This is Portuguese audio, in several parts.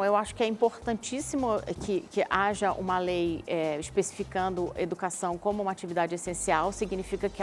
Eu acho que é importantíssimo que haja uma lei especificando educação como uma atividade essencial. Significa que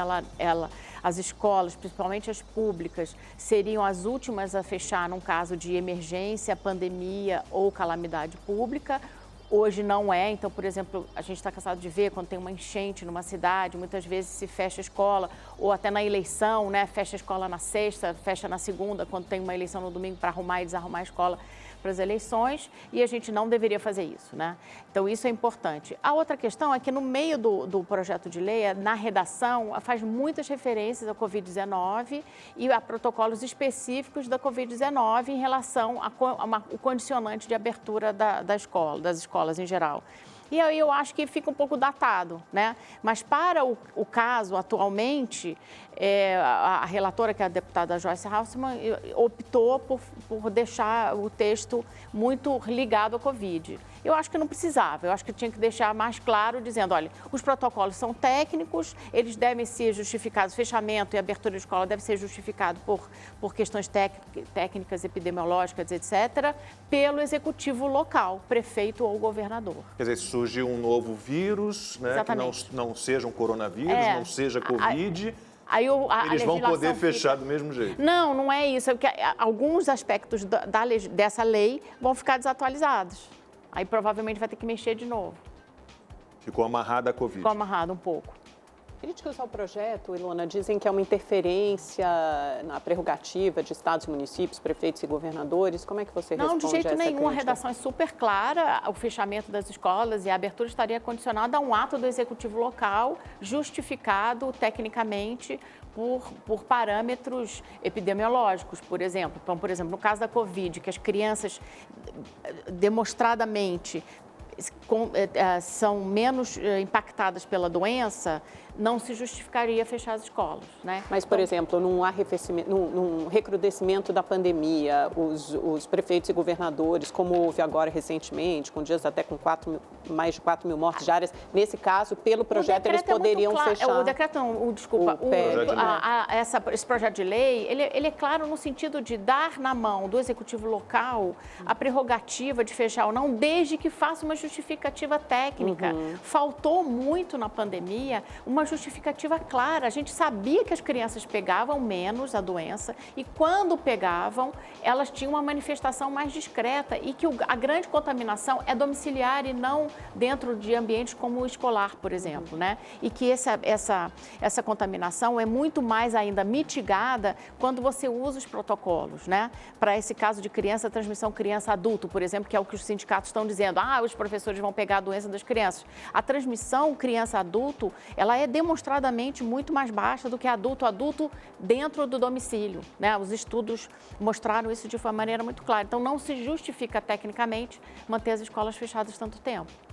as escolas, principalmente as públicas, seriam as últimas a fechar num caso de emergência, pandemia ou calamidade pública. Hoje não é, então, por exemplo, a gente está cansado de ver quando tem uma enchente numa cidade, muitas vezes se fecha a escola, ou até na eleição, né? Fecha a escola na sexta, fecha na segunda, quando tem uma eleição no domingo para arrumar e desarrumar a escola para as eleições, e a gente não deveria fazer isso, né? Então, isso é importante. A outra questão é que no meio do projeto de lei, na redação, faz muitas referências à Covid-19 e a protocolos específicos da Covid-19 em relação ao condicionante de abertura das escolas em geral. E aí eu acho que fica um pouco datado, né? Mas para o caso, atualmente, a relatora, que é a deputada Joyce Hasselmann, optou por deixar o texto muito ligado à Covid. Eu acho que não precisava, eu acho que tinha que deixar mais claro, dizendo, olha, os protocolos são técnicos, eles devem ser justificados, fechamento e abertura de escola deve ser justificado por questões técnicas, epidemiológicas, etc., pelo executivo local, prefeito ou governador. Quer dizer, surge um novo vírus, né, que não seja um coronavírus, não seja Covid, eles vão poder fechar do mesmo jeito. Não é isso, é porque alguns aspectos dessa lei vão ficar desatualizados. Aí provavelmente vai ter que mexer de novo. Ficou amarrada a Covid. Ficou amarrado um pouco. Críticos ao projeto, Ilona, dizem que é uma interferência na prerrogativa de estados, municípios, prefeitos e governadores. Como é que você responde a essa Não, de jeito nenhum. crítica? A redação é super clara. O fechamento das escolas e a abertura estaria condicionada a um ato do executivo local, justificado tecnicamente por parâmetros epidemiológicos, por exemplo. Então, por exemplo, no caso da Covid, que as crianças demonstradamente são menos impactadas pela doença, não se justificaria fechar as escolas, né? Mas, por exemplo, num recrudescimento da pandemia, os prefeitos e governadores, como houve agora recentemente, com dias até com mais de 4 mil mortes diárias, nesse caso, pelo projeto, eles poderiam fechar. O decreto não, desculpa, esse projeto de lei, ele é claro no sentido de dar na mão do executivo local a prerrogativa de fechar ou não, desde que faça uma justificativa técnica. Faltou muito na pandemia uma justificativa clara. A gente sabia que as crianças pegavam menos a doença e quando pegavam, elas tinham uma manifestação mais discreta e que a grande contaminação é domiciliar e não dentro de ambientes como o escolar, por exemplo, né? E que essa contaminação é muito mais ainda mitigada quando você usa os protocolos, né? Para esse caso de transmissão criança-adulto, por exemplo, que é o que os sindicatos estão dizendo. Os professores vão pegar a doença das crianças. A transmissão criança-adulto, ela é demonstradamente muito mais baixa do que adulto-adulto dentro do domicílio, né? Os estudos mostraram isso de uma maneira muito clara. Então, não se justifica tecnicamente manter as escolas fechadas tanto tempo.